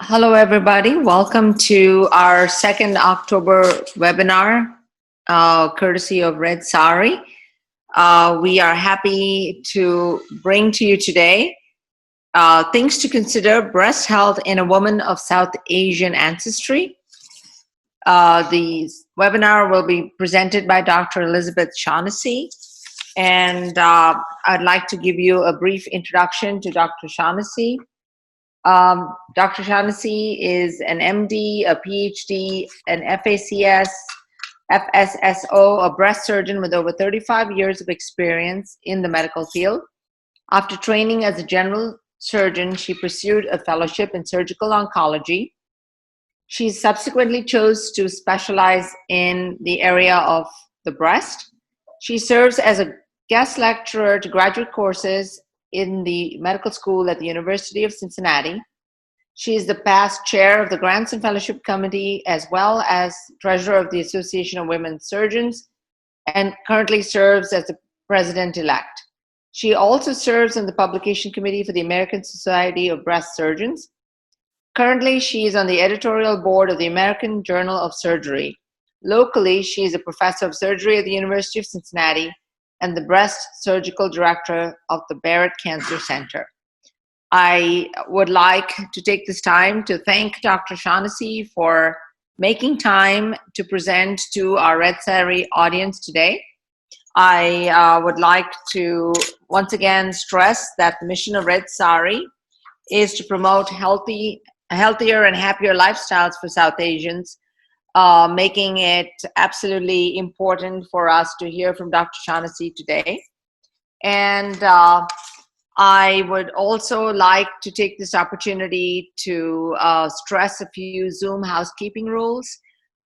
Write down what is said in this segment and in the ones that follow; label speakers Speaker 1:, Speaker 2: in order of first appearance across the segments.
Speaker 1: Hello, everybody. Welcome to our second October webinar, courtesy of Red Saree. We are happy to bring to you today things to consider breast health in a woman of South Asian ancestry. The webinar will be presented by Dr. Elizabeth Shaughnessy, and I'd like to give you a brief introduction to Dr. Shaughnessy. Dr. Shaughnessy is an MD, a PhD, an FACS, FSSO, a breast surgeon with over 35 years of experience in the medical field. After training as a general surgeon, she pursued a fellowship in surgical oncology. She subsequently chose to specialize in the area of the breast. She serves as a guest lecturer to graduate courses in the medical school at the University of Cincinnati. She is the past chair of the Grants and Fellowship Committee, as well as treasurer of the Association of Women Surgeons, and currently serves as the president-elect. She also serves on the publication committee for the American Society of Breast Surgeons. Currently, she is on the editorial board of the American Journal of Surgery. Locally, she is a professor of surgery at the University of Cincinnati and the breast surgical director of the Barrett Cancer Center. I would like to take this time to thank Dr. Shaughnessy for making time to present to our Red Saree audience today. I would like to once again stress that the mission of Red Saree is to promote healthier and happier lifestyles for South Asians, making it absolutely important for us to hear from Dr. Shaughnessy today. And I would also like to take this opportunity to stress a few Zoom housekeeping rules.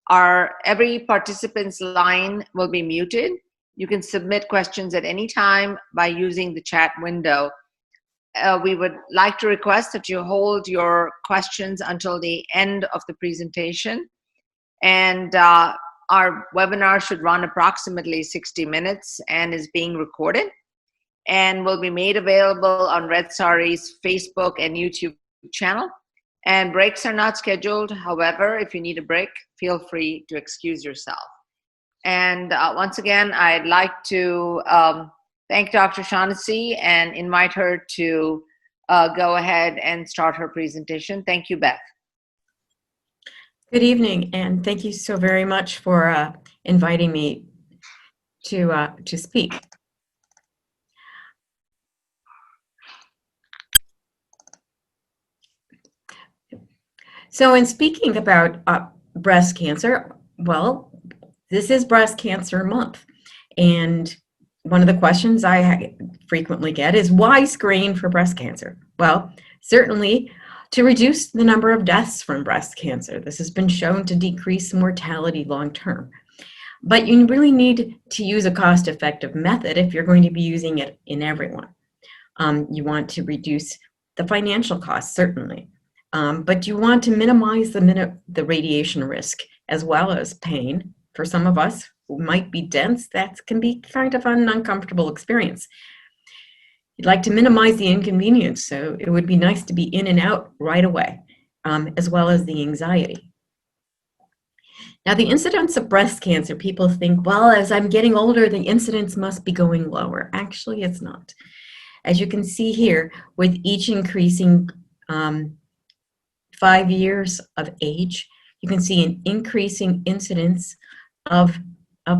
Speaker 1: Every participant's line will be muted. You can submit questions at any time by using the chat window. We would like to request that you hold your questions until the end of the presentation. And our webinar should run approximately 60 minutes and is being recorded and will be made available on Red Saree's Facebook and YouTube channel. And breaks are not scheduled. However, if you need a break, feel free to excuse yourself. And once again, I'd like to thank Dr. Shaughnessy and invite her to go ahead and start her presentation. Thank you, Beth.
Speaker 2: Good evening, and thank you so very much for inviting me to speak. So in speaking about breast cancer, well, this is Breast Cancer Month, and one of the questions I frequently get is, why screen for breast cancer? Well, certainly to reduce the number of deaths from breast cancer. This has been shown to decrease mortality long term. But you really need to use a cost-effective method if you're going to be using it in everyone. You want to reduce the financial costs, certainly. But you want to minimize the radiation risk as well as pain. For some of us who might be dense, that can be kind of an uncomfortable experience. You'd like to minimize the inconvenience, so it would be nice to be in and out right away, as well as the anxiety. Now, the incidence of breast cancer, people think, well, as I'm getting older, the incidence must be going lower. Actually, it's not. As you can see here, with each increasing 5 years of age, you can see an increasing incidence of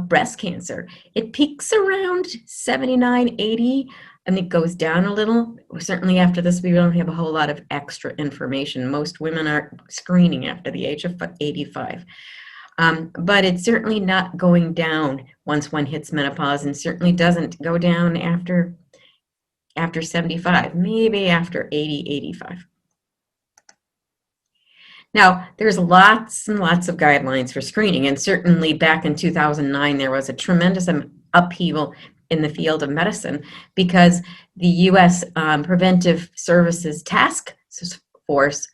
Speaker 2: breast cancer. It peaks around 79, 80, and it goes down a little. Certainly after this, we don't have a whole lot of extra information. Most women are screening after the age of 85. But it's certainly not going down once one hits menopause, and certainly doesn't go down after 75, maybe after 80, 85. Now, there's lots and lots of guidelines for screening, and certainly back in 2009, there was a tremendous upheaval in the field of medicine because the U.S. Preventive Services Task Force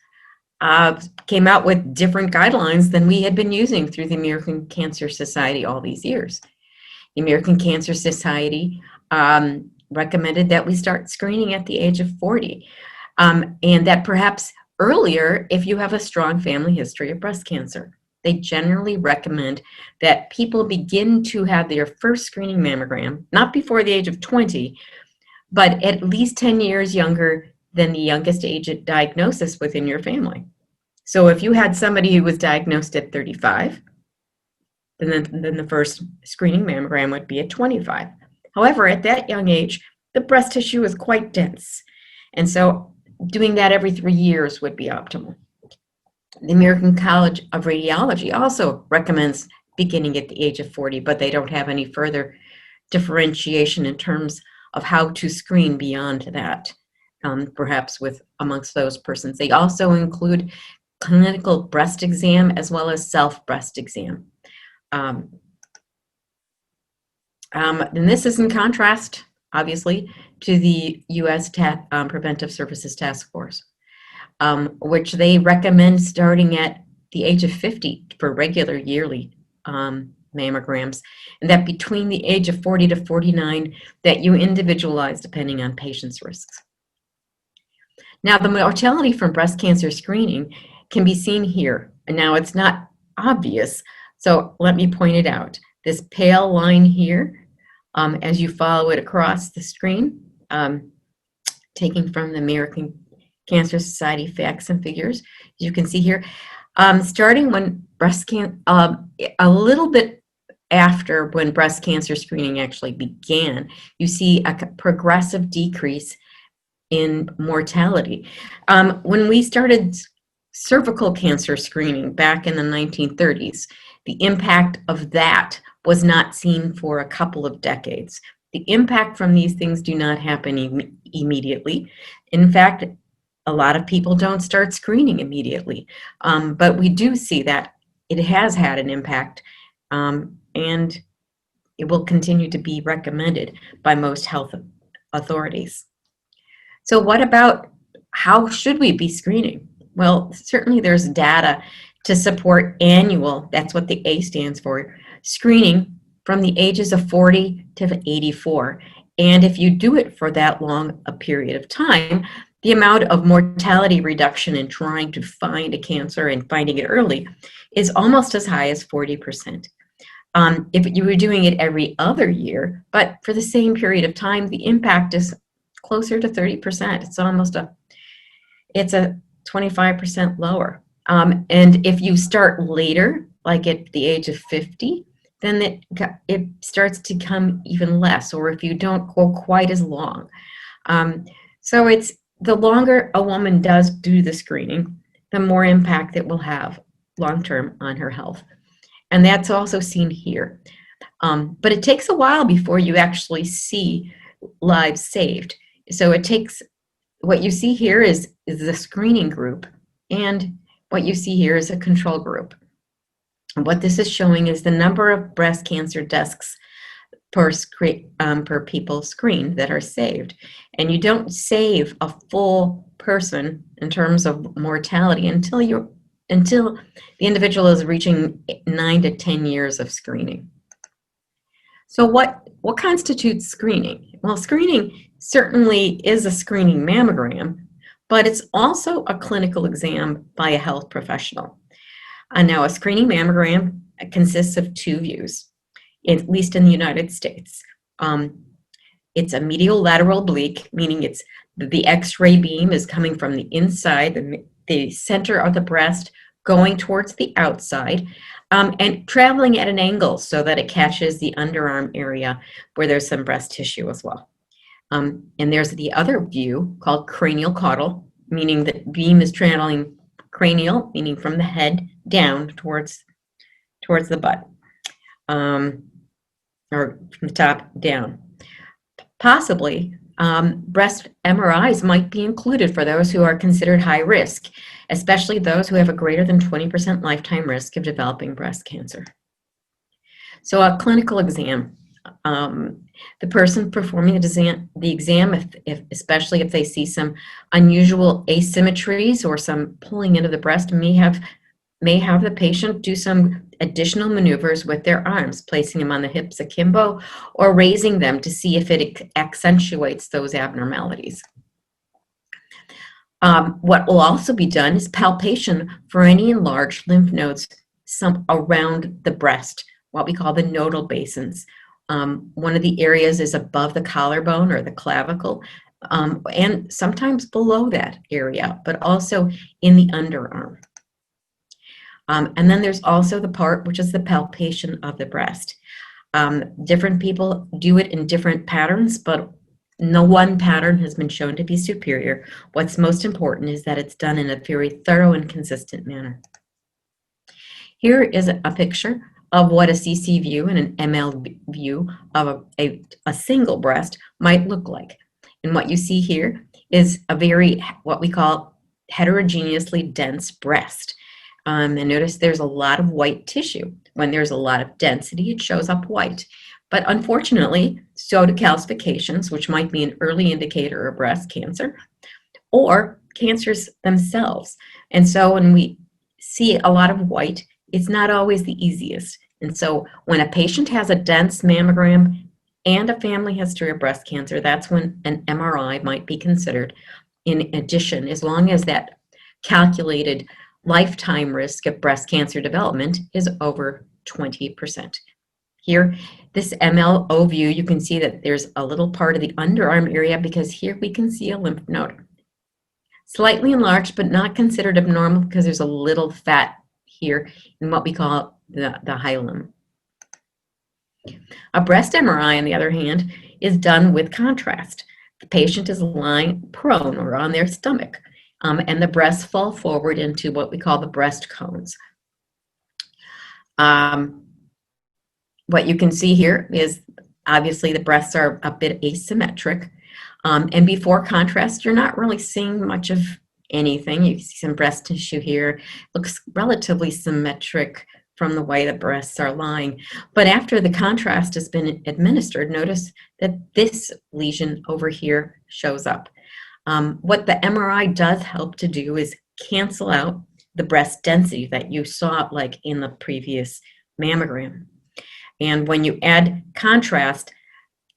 Speaker 2: came out with different guidelines than we had been using through the American Cancer Society all these years. The American Cancer Society recommended that we start screening at the age of 40, and that perhaps earlier if you have a strong family history of breast cancer. They generally recommend that people begin to have their first screening mammogram, not before the age of 20, but at least 10 years younger than the youngest age at diagnosis within your family. So if you had somebody who was diagnosed at 35, then the first screening mammogram would be at 25. However, at that young age, the breast tissue is quite dense. And so doing that every 3 years would be optimal. The American College of Radiology also recommends beginning at the age of 40, but they don't have any further differentiation in terms of how to screen beyond that, perhaps with amongst those persons. They also include clinical breast exam as well as self-breast exam. And this is in contrast, obviously, to the U.S. Preventive Services Task Force, which they recommend starting at the age of 50 for regular yearly mammograms, and that between the age of 40 to 49 that you individualize depending on patients' risks. Now, the mortality from breast cancer screening can be seen here. And now it's not obvious, so let me point it out. This pale line here, as you follow it across the screen, taken from the American Cancer Society facts and figures, you can see here, starting when a little bit after when breast cancer screening actually began, you see a progressive decrease in mortality. When we started cervical cancer screening back in the 1930s, the impact of that was not seen for a couple of decades. The impact from these things do not happen immediately. In fact, a lot of people don't start screening immediately, but we do see that it has had an impact, and it will continue to be recommended by most health authorities. So what about how should we be screening? Well, certainly there's data to support annual, that's what the A stands for, screening from the ages of 40 to 84. And if you do it for that long a period of time, the amount of mortality reduction in trying to find a cancer and finding it early is almost as high as 40%. If you were doing it every other year, but for the same period of time, the impact is closer to 30%. It's a 25% lower. And if you start later, like at the age of 50, then it starts to come even less, or if you don't go quite as long. So it's the longer a woman does do the screening, the more impact it will have long-term on her health. And that's also seen here. But it takes a while before you actually see lives saved. So it takes, what you see here is the screening group, and what you see here is a control group. And what this is showing is the number of breast cancer deaths per people screened that are saved. And you don't save a full person in terms of mortality until the individual is reaching 9 to 10 years of screening. So what constitutes screening? Well, screening certainly is a screening mammogram, but it's also a clinical exam by a health professional. Now, a screening mammogram consists of 2 views, at least in the United States. It's a medial lateral oblique, meaning it's the X-ray beam is coming from the inside, the center of the breast, going towards the outside, and traveling at an angle so that it catches the underarm area where there's some breast tissue as well. And there's the other view called cranial caudal, meaning that beam is traveling cranial, meaning from the head down towards the butt, or from the top down. Possibly, breast MRIs might be included for those who are considered high risk, especially those who have a greater than 20% lifetime risk of developing breast cancer. So a clinical exam, the person performing the exam, especially if they see some unusual asymmetries or some pulling into the breast, may have the patient do some additional maneuvers with their arms, placing them on the hips akimbo or raising them to see if it accentuates those abnormalities. What will also be done is palpation for any enlarged lymph nodes around the breast, what we call the nodal basins. One of the areas is above the collarbone or the clavicle, and sometimes below that area, but also in the underarm. And then there's also the part which is the palpation of the breast. Different people do it in different patterns, but no one pattern has been shown to be superior. What's most important is that it's done in a very thorough and consistent manner. Here is a picture of what a CC view and an ML view of a single breast might look like. And what you see here is a very, what we call heterogeneously dense breast. And notice there's a lot of white tissue. When there's a lot of density, it shows up white. But unfortunately, so do calcifications, which might be an early indicator of breast cancer, or cancers themselves. And so when we see a lot of white, it's not always the easiest. And so when a patient has a dense mammogram and a family history of breast cancer, that's when an MRI might be considered in addition, as long as that calculated lifetime risk of breast cancer development is over 20%. Here, this MLO view, you can see that there's a little part of the underarm area because here we can see a lymph node. Slightly enlarged, but not considered abnormal because there's a little fat here in what we call the hilum. A breast MRI, on the other hand, is done with contrast. The patient is lying prone or on their stomach, and the breasts fall forward into what we call the breast cones. What you can see here is obviously the breasts are a bit asymmetric, and before contrast, you're not really seeing much of anything. You see some breast tissue here. Looks relatively symmetric from the way the breasts are lying. But after the contrast has been administered, notice that this lesion over here shows up. What the MRI does help to do is cancel out the breast density that you saw like in the previous mammogram. And when you add contrast,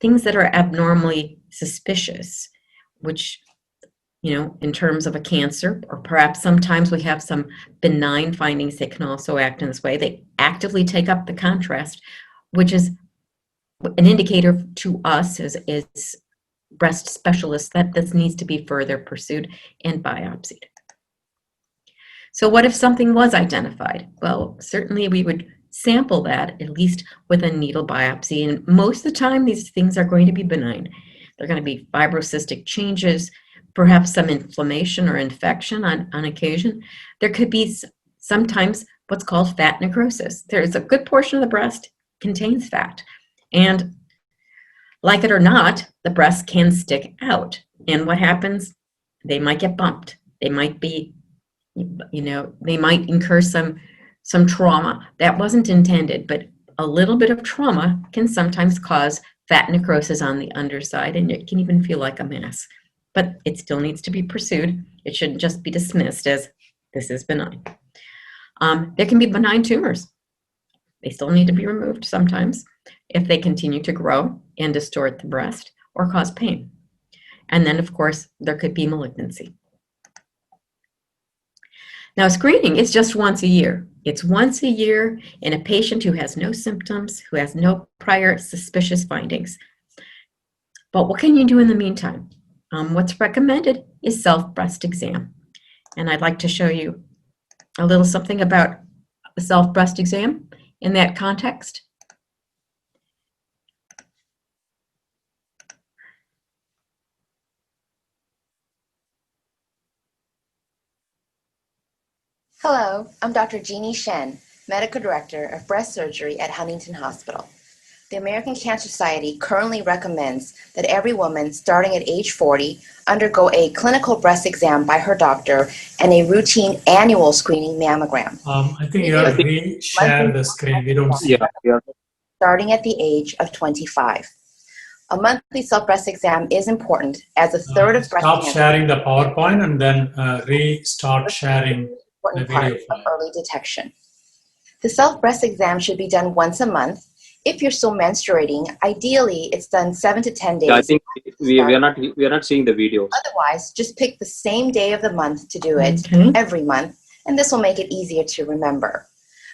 Speaker 2: things that are abnormally suspicious, which, you know, in terms of a cancer, or perhaps sometimes we have some benign findings that can also act in this way, they actively take up the contrast, which is an indicator to us as breast specialists that this needs to be further pursued and biopsied. So what if something was identified? Well, certainly we would sample that, at least with a needle biopsy. And most of the time, these things are going to be benign. They're going to be fibrocystic changes, perhaps some inflammation or infection on occasion. There could be sometimes what's called fat necrosis. There's a good portion of the breast contains fat. And like it or not, the breast can stick out. And what happens? They might get bumped. They might be, you know, they might incur some trauma that wasn't intended, but a little bit of trauma can sometimes cause fat necrosis on the underside, and it can even feel like a mass. But it still needs to be pursued. It shouldn't just be dismissed as this is benign. There can be benign tumors. They still need to be removed sometimes if they continue to grow and distort the breast or cause pain. And then, of course, there could be malignancy. Now, screening is just once a year. It's once a year in a patient who has no symptoms, who has no prior suspicious findings. But what can you do in the meantime? What's recommended is self-breast exam. And I'd like to show you a little something about a self-breast exam in that context.
Speaker 3: Hello, I'm Dr. Jeannie Shen, Medical Director of Breast Surgery at Huntington Hospital. The American Cancer Society currently recommends that every woman starting at age 40 undergo a clinical breast exam by her doctor and a routine annual screening mammogram.
Speaker 4: I think you have to re-share the screen. We don't see it.
Speaker 3: Starting at the age of 25. A monthly self-breast exam is important as a third of breast
Speaker 4: Stop
Speaker 3: cancer.
Speaker 4: sharing the PowerPoint and then restart sharing the
Speaker 3: Important part
Speaker 4: video
Speaker 3: of
Speaker 4: file.
Speaker 3: early detection. The self-breast exam should be done once a month If you're still menstruating, ideally it's done 7 to 10 days.
Speaker 5: Yeah, I think we are not seeing the videos.
Speaker 3: Otherwise, just pick the same day of the month to do it every month, and this will make it easier to remember.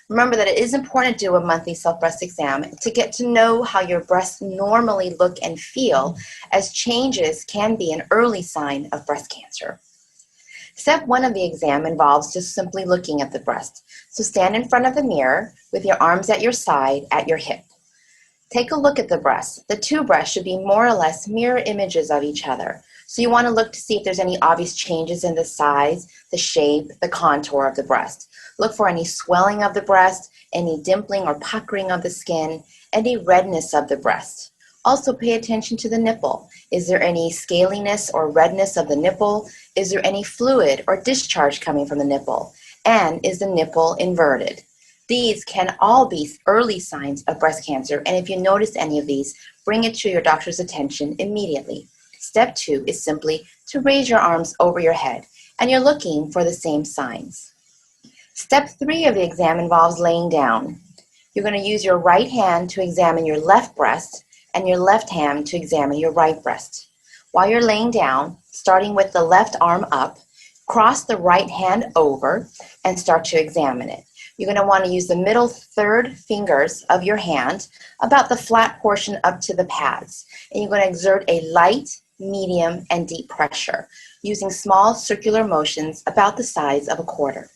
Speaker 3: Remember that it is important to do a monthly self-breast exam to get to know how your breasts normally look and feel, as changes can be an early sign of breast cancer. Step 1 of the exam involves just simply looking at the breast. So stand in front of the mirror with your arms at your side at your hip. Take a look at the breast. The two breasts should be more or less mirror images of each other. So you want to look to see if there's any obvious changes in the size, the shape, the contour of the breast. Look for any swelling of the breast, any dimpling or puckering of the skin, any redness of the breast. Also pay attention to the nipple. Is there any scaliness or redness of the nipple? Is there any fluid or discharge coming from the nipple? And is the nipple inverted? These can all be early signs of breast cancer, and if you notice any of these, bring it to your doctor's attention immediately. Step 2 is simply to raise your arms over your head, and you're looking for the same signs. Step 3 of the exam involves laying down. You're going to use your right hand to examine your left breast and your left hand to examine your right breast. While you're laying down, starting with the left arm up, cross the right hand over and start to examine it. You're going to want to use the middle third fingers of your hand, about the flat portion up to the pads. And you're going to exert a light, medium, and deep pressure, using small circular motions about the size of a quarter.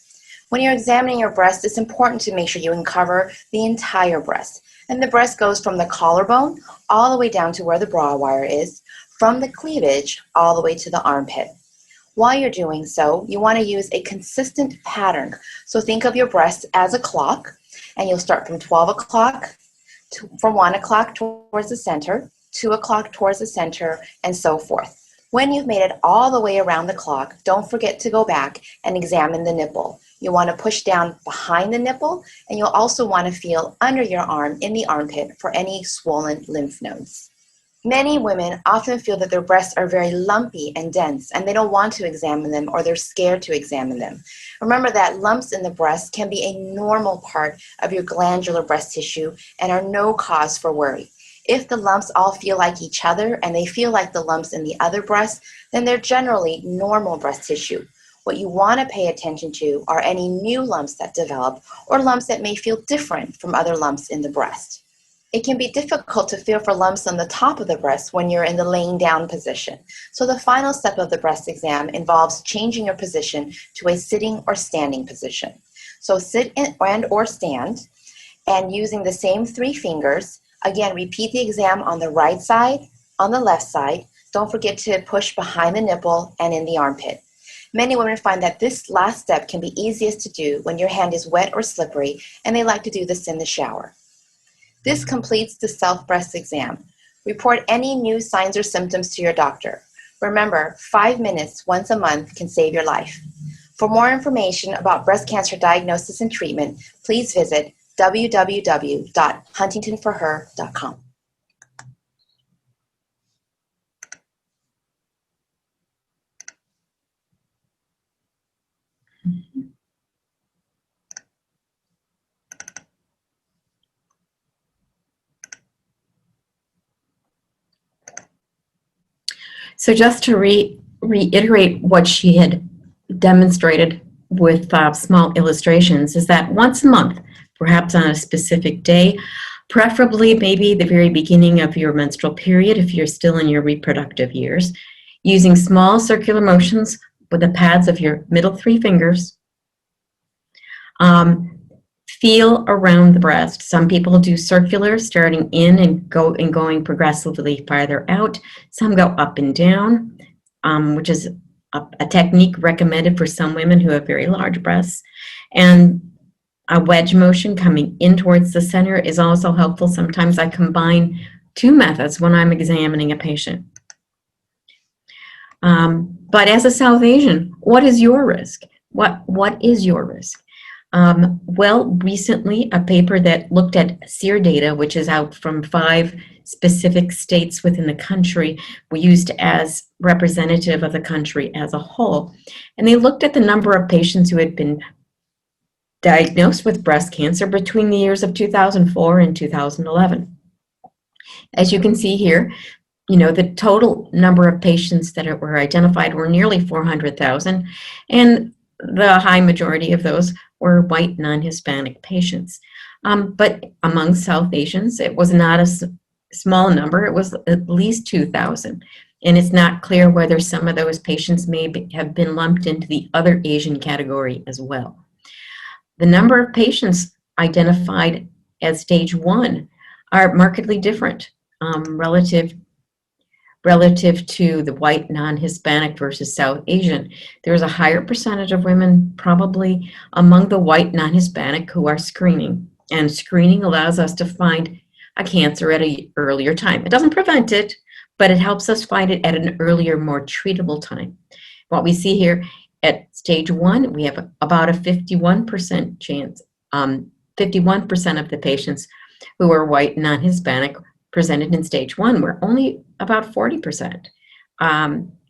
Speaker 3: When you're examining your breast, it's important to make sure you uncover the entire breast. And the breast goes from the collarbone all the way down to where the bra wire is, from the cleavage all the way to the armpit. While you're doing so, you want to use a consistent pattern. So think of your breast as a clock, and you'll start from 12 o'clock, from 1 o'clock towards the center, 2 o'clock towards the center, and so forth. When you've made it all the way around the clock, don't forget to go back and examine the nipple. You want to push down behind the nipple, and you'll also want to feel under your arm in the armpit for any swollen lymph nodes. Many women often feel that their breasts are very lumpy and dense, and they don't want to examine them, or they're scared to examine them. Remember that lumps in the breast can be a normal part of your glandular breast tissue and are no cause for worry. If the lumps all feel like each other and they feel like the lumps in the other breast, then they're generally normal breast tissue. What you want to pay attention to are any new lumps that develop, or lumps that may feel different from other lumps in the breast. It can be difficult to feel for lumps on the top of the breast when you're in the laying down position. So the final step of the breast exam involves changing your position to a sitting or standing position. So sit and or stand, and using the same 3 fingers, again, repeat the exam on the right side, on the left side. Don't forget to push behind the nipple and in the armpit. Many women find that this last step can be easiest to do when your hand is wet or slippery, and they like to do this in the shower. This completes the self-breast exam. Report any new signs or symptoms to your doctor. Remember, 5 minutes once a month can save your life. For more information about breast cancer diagnosis and treatment, please visit www.huntingtonforher.com.
Speaker 2: So just to reiterate what she had demonstrated with small illustrations, is that once a month, perhaps on a specific day, preferably maybe the very beginning of your menstrual period if you're still in your reproductive years, using small circular motions with the pads of your middle 3 fingers. Feel around the breast. Some people do circular, starting in and going progressively farther out. Some go up and down, which is a technique recommended for some women who have very large breasts. And a wedge motion coming in towards the center is also helpful. Sometimes I combine 2 methods when I'm examining a patient. But as a South Asian, what is your risk? What is your risk? Well, recently a paper that looked at SEER data, which is out from 5 specific states within the country, were used as representative of the country as a whole. And they looked at the number of patients who had been diagnosed with breast cancer between the years of 2004 and 2011. As you can see here, the total number of patients that were identified were nearly 400,000, and the high majority of those were white non-Hispanic patients. But among South Asians, it was not a small number. It was at least 2,000. And it's not clear whether some of those patients may have been lumped into the other Asian category as well. The number of patients identified as stage 1 are markedly different relative to the white non-Hispanic versus South Asian. There's a higher percentage of women probably among the white non-Hispanic who are screening. And screening allows us to find a cancer at an earlier time. It doesn't prevent it, but it helps us find it at an earlier, more treatable time. What we see here at stage 1, we have about a 51% chance, 51% of the patients who are white non-Hispanic presented in stage 1 were only about 40%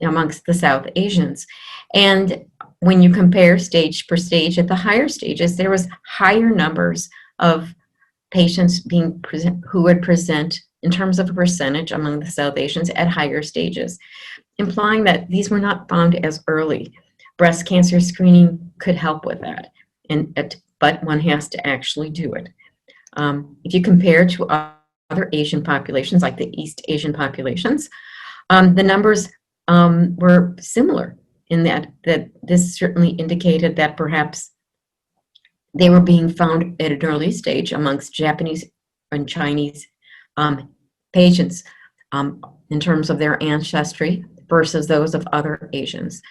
Speaker 2: amongst the South Asians. And when you compare stage per stage, at the higher stages, there was higher numbers of patients being present who would present in terms of a percentage among the South Asians at higher stages, implying that these were not found as early. Breast cancer screening could help with that, but one has to actually do it. If you compare to other Asian populations, like the East Asian populations, the numbers were similar in that this certainly indicated that perhaps they were being found at an early stage amongst Japanese and Chinese patients in terms of their ancestry versus those of other Asians.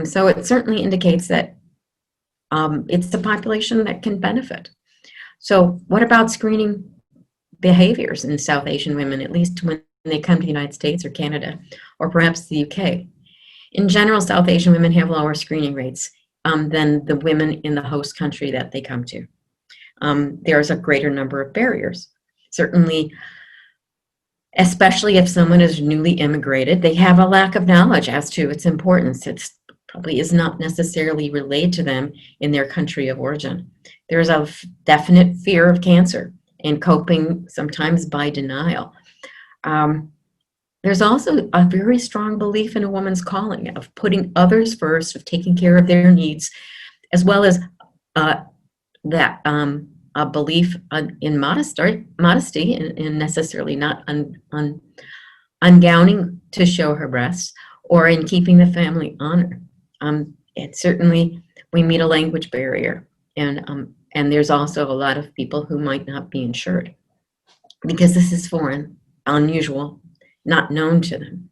Speaker 2: So it certainly indicates that it's a population that can benefit. So what about screening behaviors in South Asian women, at least when they come to the United States or Canada, or perhaps the UK? In general, South Asian women have lower screening rates than the women in the host country that they come to. There's a greater number of barriers. Certainly, especially if someone is newly immigrated, they have a lack of knowledge as to its importance. It probably is not necessarily relayed to them in their country of origin. There's a definite fear of cancer and coping sometimes by denial. There's also a very strong belief in a woman's calling, of putting others first, of taking care of their needs, as well as a belief in modesty and necessarily not ungowning to show her breasts, or in keeping the family honor. It certainly, we meet a language barrier, and there's also a lot of people who might not be insured because this is foreign, unusual, not known to them.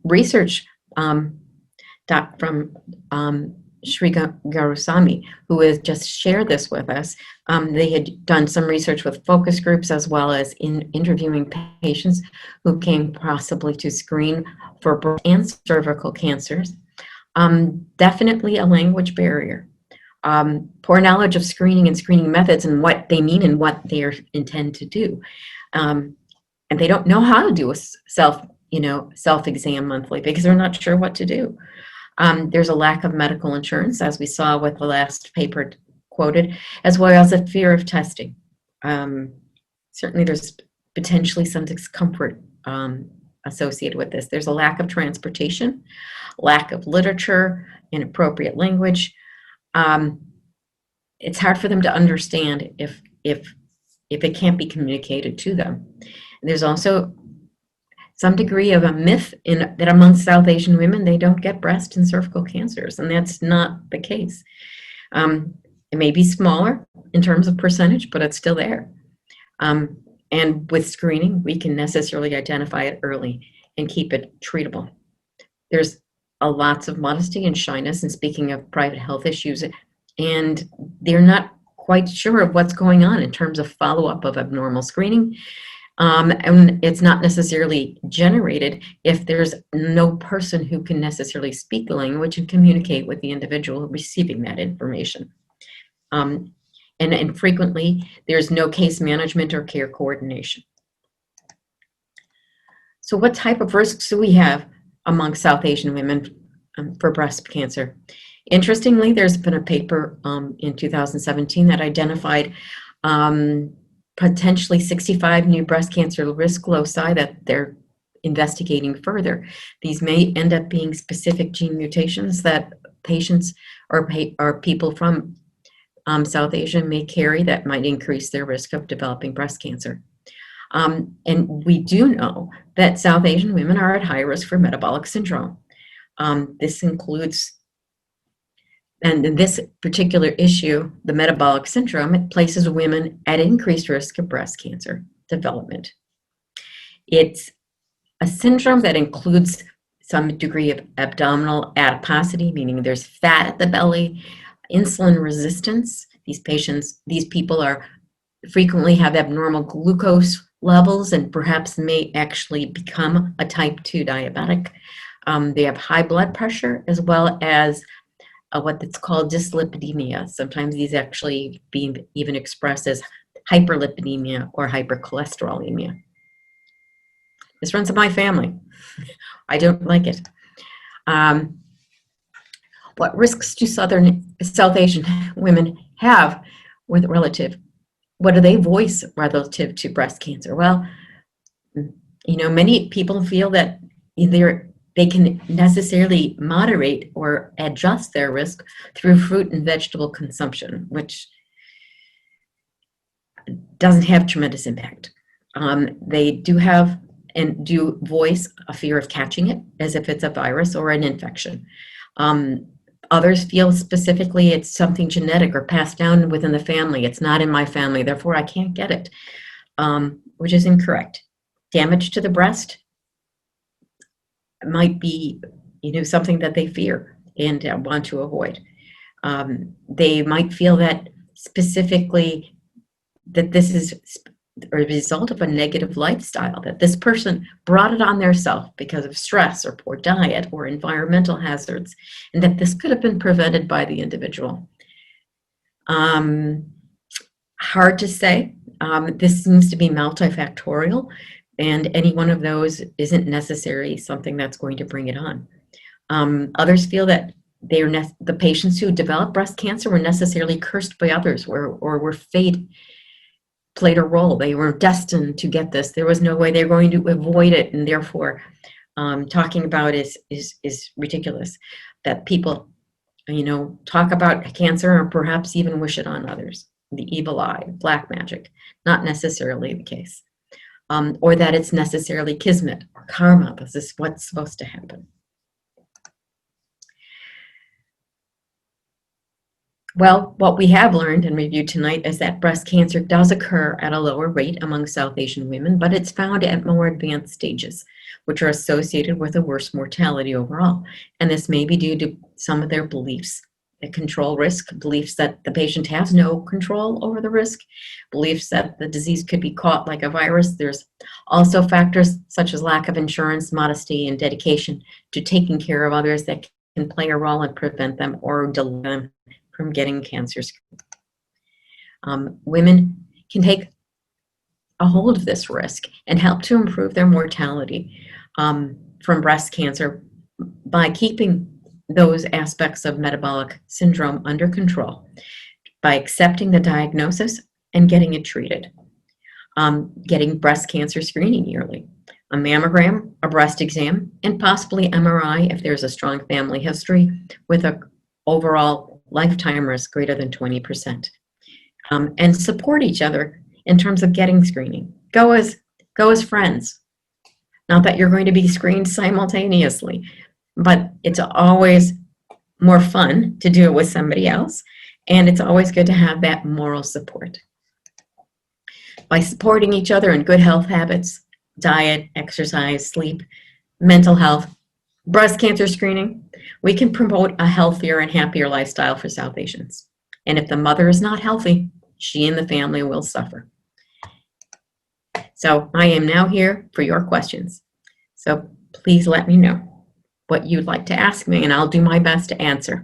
Speaker 2: Research from Sri Garusamy, who has just shared this with us. They had done some research with focus groups as well as in interviewing patients who came possibly to screen for breast and cervical cancers. Definitely a language barrier. Poor knowledge of screening and screening methods and what they mean and what they intend to do. And they don't know how to do a self-exam monthly because they're not sure what to do. There's a lack of medical insurance, as we saw with the last paper quoted, as well as a fear of testing. Certainly there's potentially some discomfort associated with this. There's a lack of transportation, lack of literature, inappropriate language. It's hard for them to understand if it can't be communicated to them. There's also some degree of a myth that among South Asian women, they don't get breast and cervical cancers, and that's not the case. It may be smaller in terms of percentage, but it's still there. And with screening, we can necessarily identify it early and keep it treatable. There's lots of modesty and shyness in speaking of private health issues, and they're not quite sure of what's going on in terms of follow-up of abnormal screening. And it's not necessarily generated if there's no person who can necessarily speak the language and communicate with the individual receiving that information. And frequently, there's no case management or care coordination. So what type of risks do we have among South Asian women for breast cancer? Interestingly, there's been a paper in 2017 that identified potentially 65 new breast cancer risk loci that they're investigating further. These may end up being specific gene mutations that patients or people from South Asia may carry that might increase their risk of developing breast cancer. And we do know that South Asian women are at high risk for metabolic syndrome. This includes, and in this particular issue, the metabolic syndrome, it places women at increased risk of breast cancer development. It's a syndrome that includes some degree of abdominal adiposity, meaning there's fat at the belly, insulin resistance. These people frequently have abnormal glucose levels and perhaps may actually become a type 2 diabetic. They have high blood pressure as well as what it's called dyslipidemia. Sometimes these actually being even expressed as hyperlipidemia or hypercholesterolemia. This runs in my family. I don't like it. What risks do South Asian women have what do they voice relative to breast cancer? Well, many people feel that either they can necessarily moderate or adjust their risk through fruit and vegetable consumption, which doesn't have tremendous impact. They do have and do voice a fear of catching it as if it's a virus or an infection. Others feel specifically it's something genetic or passed down within the family. It's not in my family, therefore I can't get it, which is incorrect. Damage to the breast might be, something that they fear and want to avoid. They might feel that specifically that this is a result of a negative lifestyle, that this person brought it on theirself because of stress or poor diet or environmental hazards, and that this could have been prevented by the individual. Hard to say. This seems to be multifactorial, and any one of those isn't necessarily something that's going to bring it on. Others feel that the patients who develop breast cancer were necessarily cursed by others or were fate played a role. They were destined to get this. There was no way they're going to avoid it, and therefore talking about it is ridiculous. That people, talk about cancer or perhaps even wish it on others. The evil eye, black magic, not necessarily the case. Or that it's necessarily kismet or karma. This is what's supposed to happen. Well, what we have learned and reviewed tonight is that breast cancer does occur at a lower rate among South Asian women, but it's found at more advanced stages, which are associated with a worse mortality overall. And this may be due to some of their beliefs that control risk, beliefs that the patient has no control over the risk, beliefs that the disease could be caught like a virus. There's also factors such as lack of insurance, modesty, and dedication to taking care of others that can play a role and prevent them or delay them from getting cancer screened. Women can take a hold of this risk and help to improve their mortality from breast cancer by keeping those aspects of metabolic syndrome under control, by accepting the diagnosis and getting it treated. Getting breast cancer screening yearly, a mammogram, a breast exam, and possibly MRI if there's a strong family history with an overall lifetime risk greater than 20%. And support each other in terms of getting screening. Go as friends. Not that you're going to be screened simultaneously, but it's always more fun to do it with somebody else, and it's always good to have that moral support. By supporting each other in good health habits, diet, exercise, sleep, mental health, breast cancer screening, we can promote a healthier and happier lifestyle for South Asians. And if the mother is not healthy, she and the family will suffer. So I am now here for your questions. So please let me know what you'd like to ask me, and I'll do my best to answer.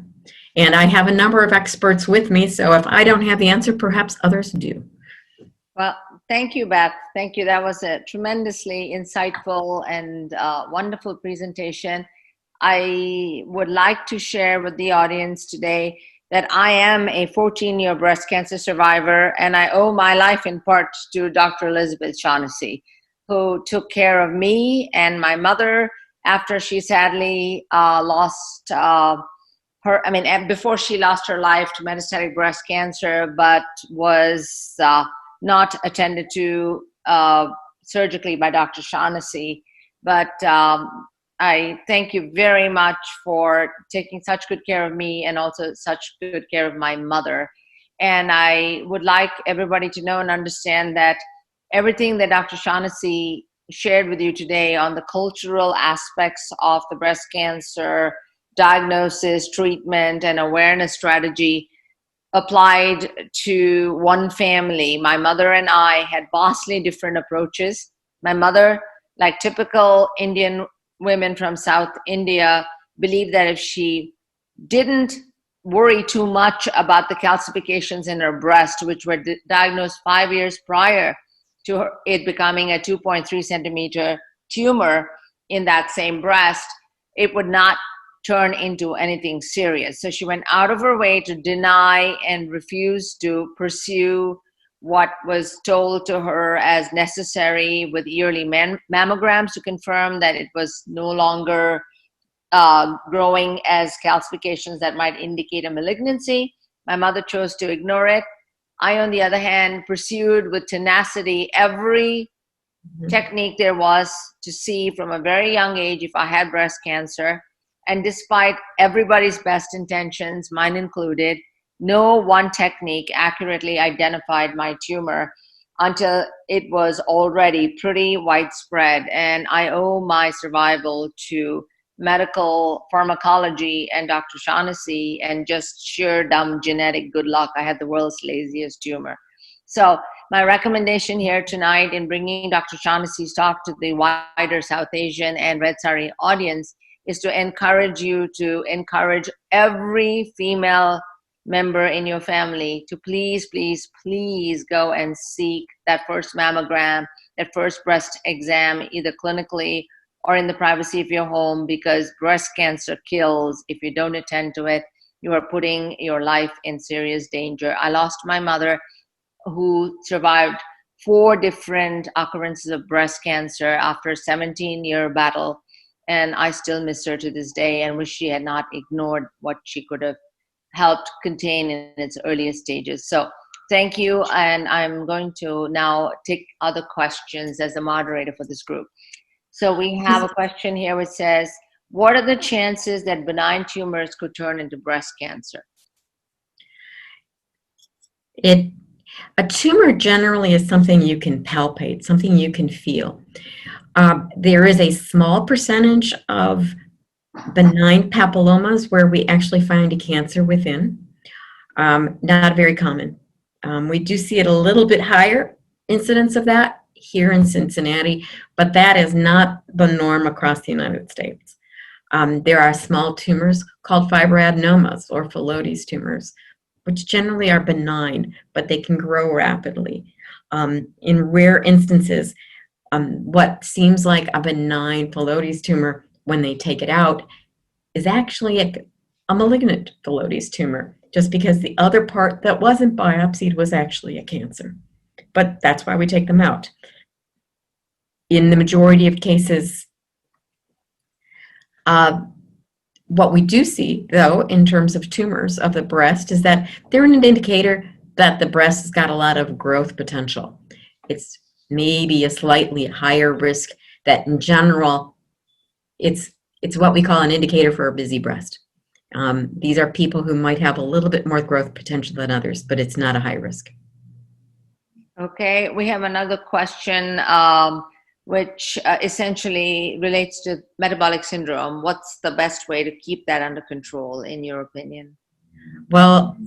Speaker 2: And I have a number of experts with me, so if I don't have the answer, perhaps others do.
Speaker 1: Well, thank you, Beth. Thank you. That was a tremendously insightful and wonderful presentation. I would like to share with the audience today that I am a 14-year breast cancer survivor, and I owe my life in part to Dr. Elizabeth Shaughnessy, who took care of me and my mother after she sadly lost her, before she lost her life to metastatic breast cancer, but was not attended to surgically by Dr. Shaughnessy. But I thank you very much for taking such good care of me and also such good care of my mother. And I would like everybody to know and understand that everything that Dr. Shaughnessy shared with you today on the cultural aspects of the breast cancer diagnosis, treatment, and awareness strategy applied to one family. My mother and I had vastly different approaches. My mother, like typical Indian women from South India, believed that if she didn't worry too much about the calcifications in her breast, which were diagnosed 5 years prior to it becoming a 2.3 centimeter tumor in that same breast, it would not turn into anything serious. So she went out of her way to deny and refuse to pursue what was told to her as necessary with yearly mammograms to confirm that it was no longer growing as calcifications that might indicate a malignancy. My mother chose to ignore it. I, on the other hand, pursued with tenacity every technique there was to see from a very young age if I had breast cancer. And despite everybody's best intentions, mine included, no one technique accurately identified my tumor until it was already pretty widespread. And I owe my survival to medical pharmacology and Dr. Shaughnessy and just sheer dumb genetic good luck. I had the world's laziest tumor. So my recommendation here tonight in bringing Dr. Shaughnessy's talk to the wider South Asian and Red Saree audience is to encourage you to encourage every female member in your family to please, please, please go and seek that first mammogram, that first breast exam, either clinically or in the privacy of your home, because breast cancer kills. If you don't attend to it, you are putting your life in serious danger. I lost my mother, who survived 4 different occurrences of breast cancer after a 17-year battle. And I still miss her to this day and wish she had not ignored what she could have helped contain in its earliest stages. So thank you. And I'm going to now take other questions as the moderator for this group. So we have a question here which says, what are the chances that benign tumors could turn into breast cancer?
Speaker 2: A tumor generally is something you can palpate, something you can feel. There is a small percentage of benign papillomas where we actually find a cancer within. Not very common. We do see it a little bit higher incidence of that here in Cincinnati, but that is not the norm across the United States. There are small tumors called fibroadenomas or Phyllodes tumors, which generally are benign, but they can grow rapidly. In rare instances, what seems like a benign Phyllodes tumor, when they take it out, is actually a malignant Phyllodes tumor, just because the other part that wasn't biopsied was actually a cancer. But that's why we take them out. In the majority of cases, what we do see, though, in terms of tumors of the breast, is that they're an indicator that the breast has got a lot of growth potential. It's maybe a slightly higher risk that in general, it's what we call an indicator for a busy breast. These are people who might have a little bit more growth potential than others, but it's not a high risk.
Speaker 1: Okay, we have another question which essentially relates to metabolic syndrome. What's the best way to keep that under control, in your opinion?
Speaker 2: Well,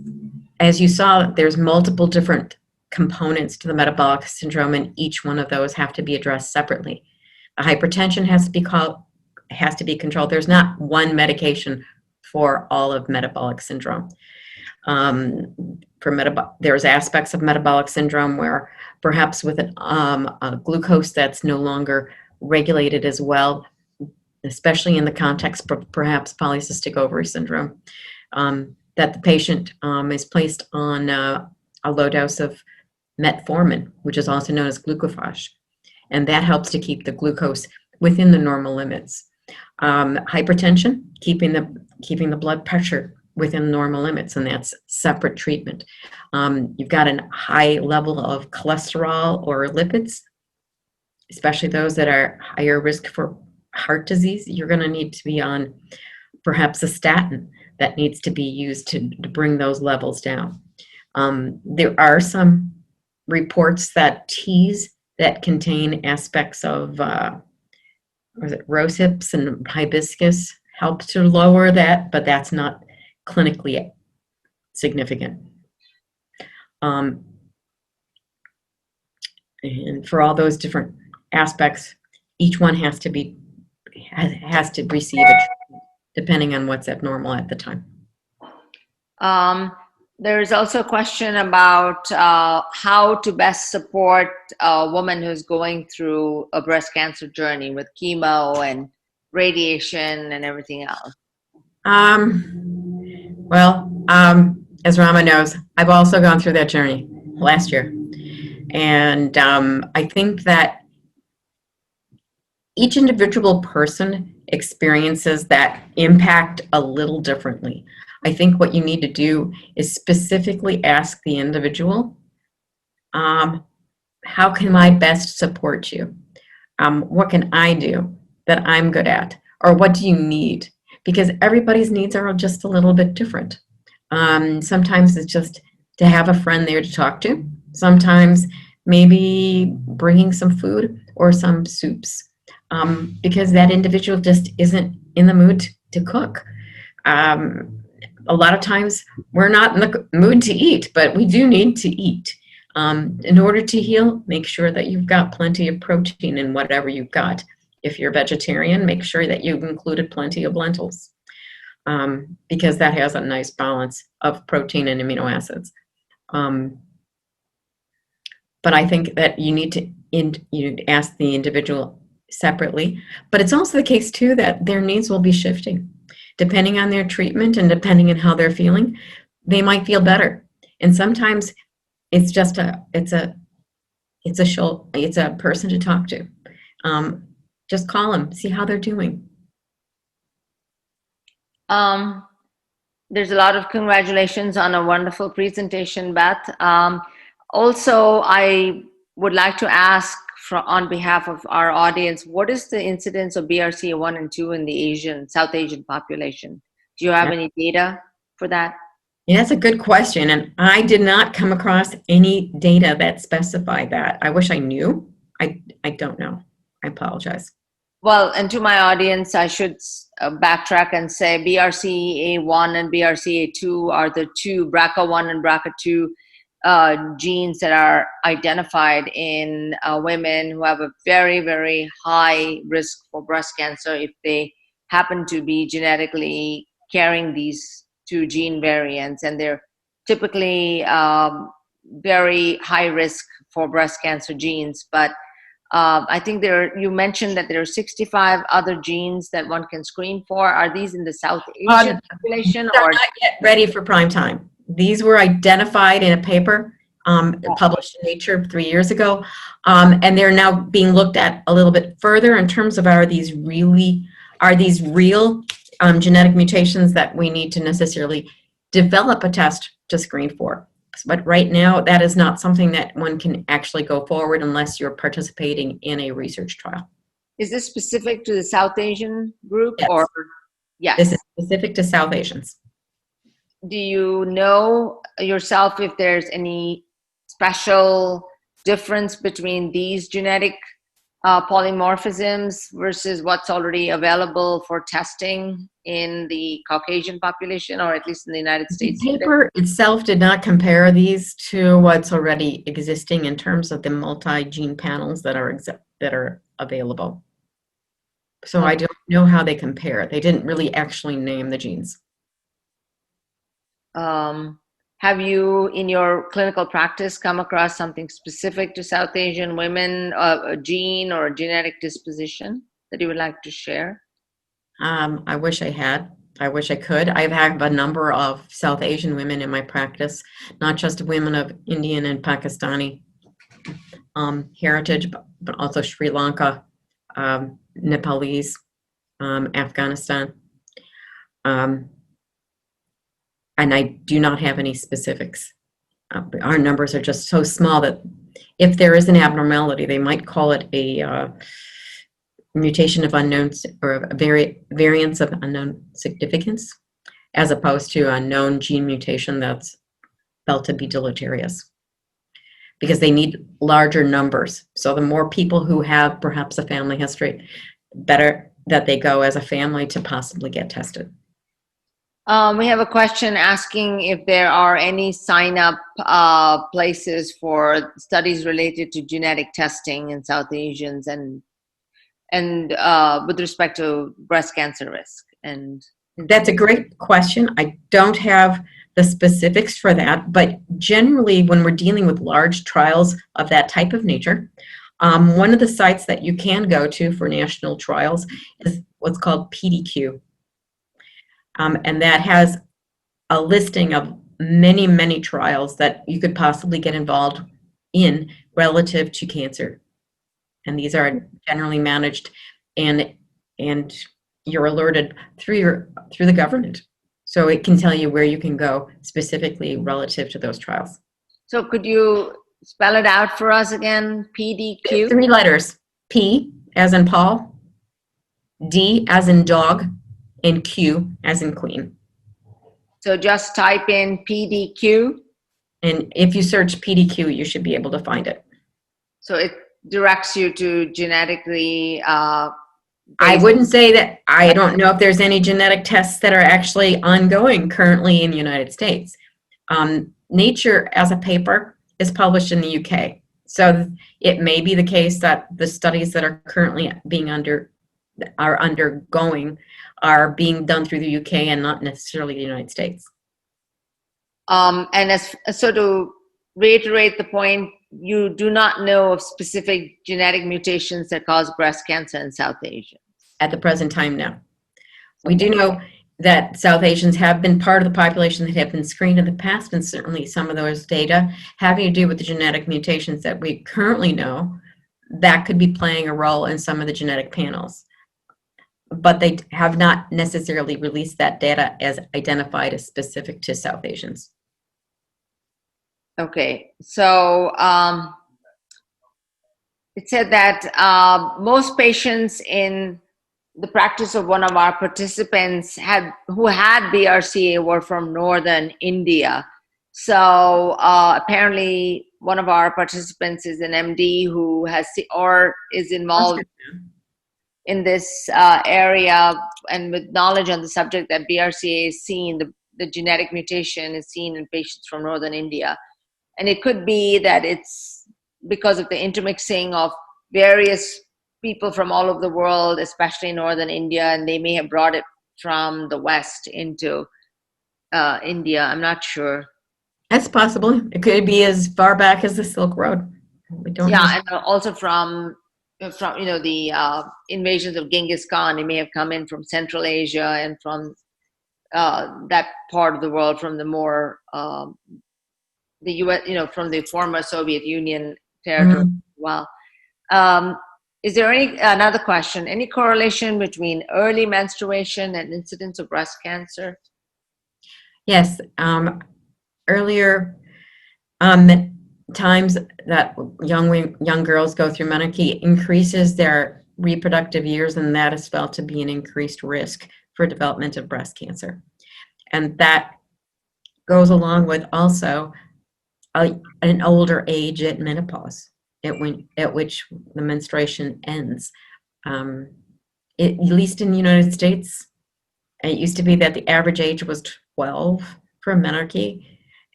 Speaker 2: as you saw, there's multiple different components to the metabolic syndrome, and each one of those have to be addressed separately. The hypertension has to be controlled. There's not one medication for all of metabolic syndrome. There's aspects of metabolic syndrome where perhaps with a glucose that's no longer regulated as well, especially in the context of perhaps polycystic ovary syndrome, that the patient is placed on a low dose of metformin, which is also known as glucophage, and that helps to keep the glucose within the normal limits. Hypertension, keeping the blood pressure within normal limits, and that's separate treatment. You've got a high level of cholesterol or lipids, especially those that are higher risk for heart disease. You're going to need to be on perhaps a statin that needs to be used to bring those levels down. There are some reports that teas that contain aspects of rose hips and hibiscus help to lower that, but that's not clinically significant. And for all those different aspects, each one has to receive a treatment depending on what's abnormal at the time.
Speaker 1: There's also a question about how to best support a woman who's going through a breast cancer journey with chemo and radiation and everything else.
Speaker 2: As Rama knows, I've also gone through that journey last year. And I think that each individual person experiences that impact a little differently. I think what you need to do is specifically ask the individual, how can I best support you? What can I do that I'm good at? Or what do you need? Because everybody's needs are just a little bit different. Sometimes it's just to have a friend there to talk to. Sometimes maybe bringing some food or some soups, because that individual just isn't in the mood to cook. A lot of times we're not in the mood to eat, but we do need to eat. In order to heal, make sure that you've got plenty of protein in whatever you've got. If you're vegetarian, make sure that you've included plenty of lentils, because that has a nice balance of protein and amino acids. But I think that you need to ask the individual separately. But it's also the case too that their needs will be shifting. Depending on their treatment and depending on how they're feeling, they might feel better. And sometimes it's just a person to talk to. Just call them, see how they're doing.
Speaker 1: There's a lot of congratulations on a wonderful presentation, Beth. Also, I would like to ask on behalf of our audience, what is the incidence of BRCA1 and 2 in the South Asian population? Do you have any data for that?
Speaker 2: Yeah, that's a good question. And I did not come across any data that specify that. I wish I knew. I don't know. I apologize.
Speaker 1: Well, and to my audience, I should backtrack and say BRCA1 and BRCA2 are the two, BRCA1 and BRCA2 genes that are identified in women who have a very, very high risk for breast cancer if they happen to be genetically carrying these two gene variants. And they're typically very high risk for breast cancer genes. But I think you mentioned that there are 65 other genes that one can screen for. Are these in the South Asian population?
Speaker 2: They're not yet ready for prime time. These were identified in a paper published in Nature 3 years ago, and they're now being looked at a little bit further in terms of are these real genetic mutations that we need to necessarily develop a test to screen for. But right now, that is not something that one can actually go forward unless you're participating in a research trial.
Speaker 1: Is this specific to the South Asian group?
Speaker 2: Yes.
Speaker 1: Or yes.
Speaker 2: This is specific to South Asians.
Speaker 1: Do you know yourself if there's any special difference between these genetic polymorphisms versus what's already available for testing in the Caucasian population, or at least in the United States?
Speaker 2: The paper itself did not compare these to what's already existing in terms of the multi-gene panels that are available. So I don't know how they compare. They didn't really actually name the genes.
Speaker 1: Have you, in your clinical practice, come across something specific to South Asian women, a gene or a genetic disposition that you would like to share?
Speaker 2: I wish I had. I wish I could. I have a number of South Asian women in my practice, not just women of Indian and Pakistani heritage, but also Sri Lanka, Nepalese, Afghanistan. And I do not have any specifics. Our numbers are just so small that if there is an abnormality, they might call it a mutation of unknown or a variance of unknown significance, as opposed to a known gene mutation that's felt to be deleterious, because they need larger numbers. So the more people who have perhaps a family history, better that they go as a family to possibly get tested.
Speaker 1: We have a question asking if there are any sign-up places for studies related to genetic testing in South Asians and with respect to breast cancer risk. And
Speaker 2: that's a great question. I don't have the specifics for that, but generally when we're dealing with large trials of that type of nature, one of the sites that you can go to for national trials is what's called PDQ. And that has a listing of many, many trials that you could possibly get involved in relative to cancer. And these are generally managed and you're alerted through the government. So it can tell you where you can go specifically relative to those trials.
Speaker 1: so could you spell it out for us again? PDQ?
Speaker 2: 3 letters. P as in Paul, D as in dog, and Q as in queen.
Speaker 1: So just type in PDQ.
Speaker 2: And if you search PDQ, you should be able to find it.
Speaker 1: So it directs you to genetically
Speaker 2: I wouldn't say that. I don't know if there's any genetic tests that are actually ongoing currently in the United States. Nature as a paper is published in the UK. So it may be the case that the studies that are currently undergoing are being done through the UK and not necessarily the United States.
Speaker 1: And so to reiterate the point, you do not know of specific genetic mutations that cause breast cancer in South Asia.
Speaker 2: At the present time, no. We do know that South Asians have been part of the population that have been screened in the past, and certainly some of those data having to do with the genetic mutations that we currently know that could be playing a role in some of the genetic panels. But they have not necessarily released that data as identified as specific to South Asians.
Speaker 1: Okay, so it said that most patients in the practice of one of our participants who had BRCA were from northern India. So apparently one of our participants is an MD who has or is involved in this area and with knowledge on the subject that BRCA is seen, the genetic mutation is seen in patients from northern India. And it could be that it's because of the intermixing of various people from all over the world, especially northern India, and they may have brought it from the West into India. I'm not sure.
Speaker 2: That's possible. It could be as far back as the Silk Road. We don't know.
Speaker 1: And also from the invasions of Genghis Khan. It may have come in from Central Asia and from that part of the world, from the more the U.S., from the former Soviet Union territory as well. Is there another question? Any correlation between early menstruation and incidence of breast cancer?
Speaker 2: Yes. Earlier times that young girls go through menarche increases their reproductive years, and that is felt to be an increased risk for development of breast cancer. And that goes along with also an older age at menopause, at which the menstruation ends. At least in the United States, it used to be that the average age was 12 for menarche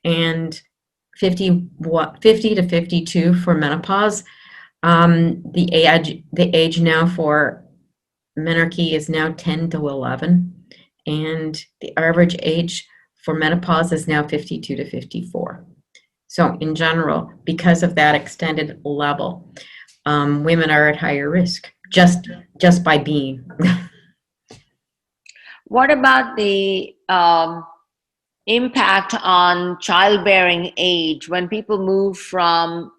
Speaker 2: and 50 to 52 for menopause. The age now for menarche is now 10 to 11, and the average age for menopause is now 52 to 54. So in general, because of that extended level, women are at higher risk just by being.
Speaker 1: What about the impact on childbearing age when people move from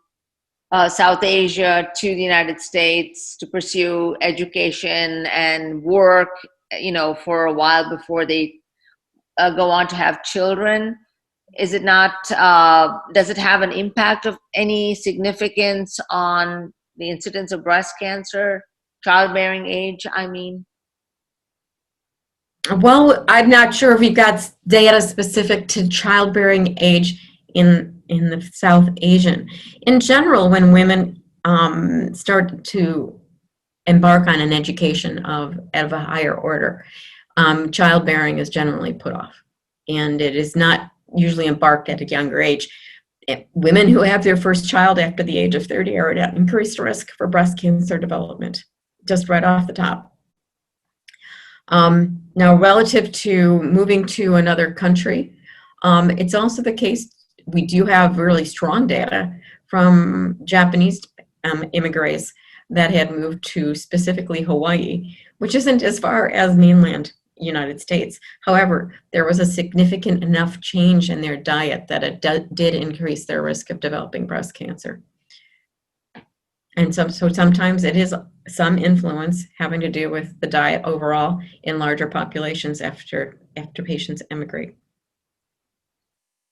Speaker 1: South Asia to the United States to pursue education and work, for a while before they go on to have children? Is it not, does it have an impact of any significance on the incidence of breast cancer, childbearing age, I mean?
Speaker 2: Well, I'm not sure if we've got data specific to childbearing age in the South Asian. In general, when women start to embark on an education of a higher order, childbearing is generally put off, and it is not usually embarked at a younger age. Women who have their first child after the age of 30 are at increased risk for breast cancer development, just right off the top. Now, relative to moving to another country, it's also the case, we do have really strong data from Japanese immigrants that had moved to specifically Hawaii, which isn't as far as mainland United States. However, there was a significant enough change in their diet that it did increase their risk of developing breast cancer. And so sometimes it is some influence having to do with the diet overall in larger populations after patients emigrate.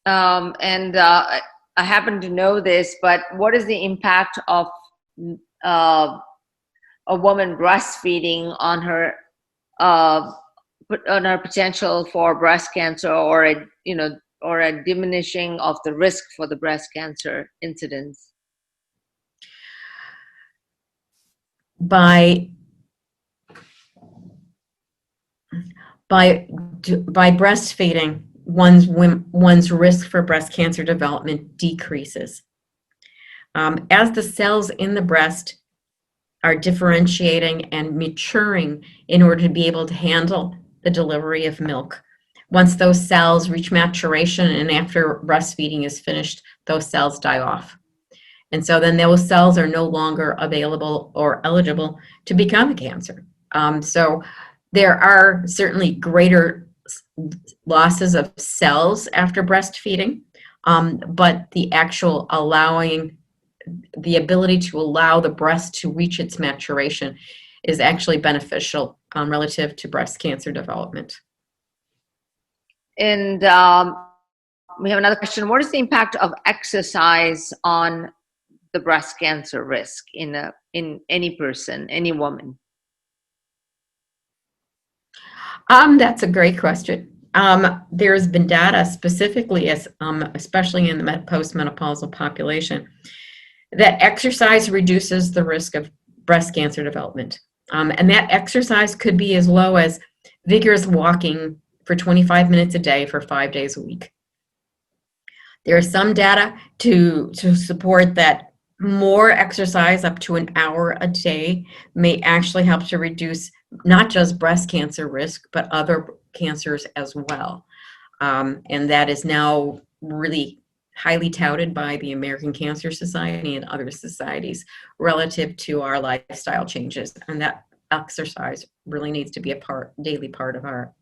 Speaker 1: I happen to know this, but what is the impact of a woman breastfeeding on her potential for breast cancer, or a diminishing of the risk for the breast cancer incidence?
Speaker 2: By breastfeeding, one's risk for breast cancer development decreases. As the cells in the breast are differentiating and maturing in order to be able to handle the delivery of milk, once those cells reach maturation and after breastfeeding is finished, those cells die off. And so then those cells are no longer available or eligible to become a cancer. So there are certainly greater losses of cells after breastfeeding, but the actual the ability to allow the breast to reach its maturation is actually beneficial relative to breast cancer development.
Speaker 1: And we have another question. What is the impact of exercise on the breast cancer risk in any person, any woman?
Speaker 2: That's a great question. There's been data specifically, especially in the postmenopausal population, that exercise reduces the risk of breast cancer development. And that exercise could be as low as vigorous walking for 25 minutes a day for 5 days a week. There is some data to support that more exercise, up to an hour a day, may actually help to reduce not just breast cancer risk, but other cancers as well. And that is now really highly touted by the American Cancer Society and other societies relative to our lifestyle changes. And that exercise really needs to be a daily part of our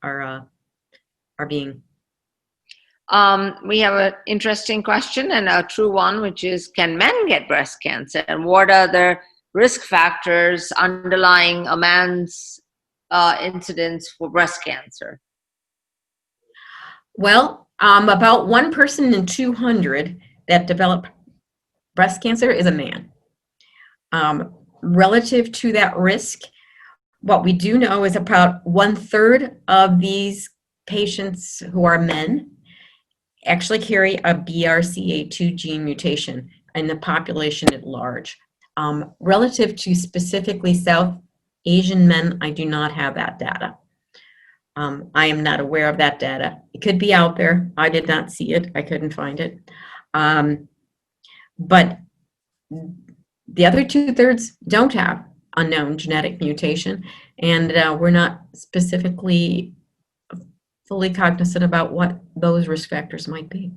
Speaker 2: being.
Speaker 1: We have an interesting question and a true one, which is, can men get breast cancer? And what are the risk factors underlying a man's incidence for breast cancer?
Speaker 2: Well, about 1 person in 200 that develop breast cancer is a man. Relative to that risk, what we do know is about 1/3 of these patients who are men actually carry a BRCA2 gene mutation in the population at large. Relative to specifically South Asian men, I do not have that data. I am not aware of that data. It could be out there. I did not see it. I couldn't find it. But the other 2/3 don't have a known genetic mutation, and we're not specifically fully cognizant about what those risk factors might be.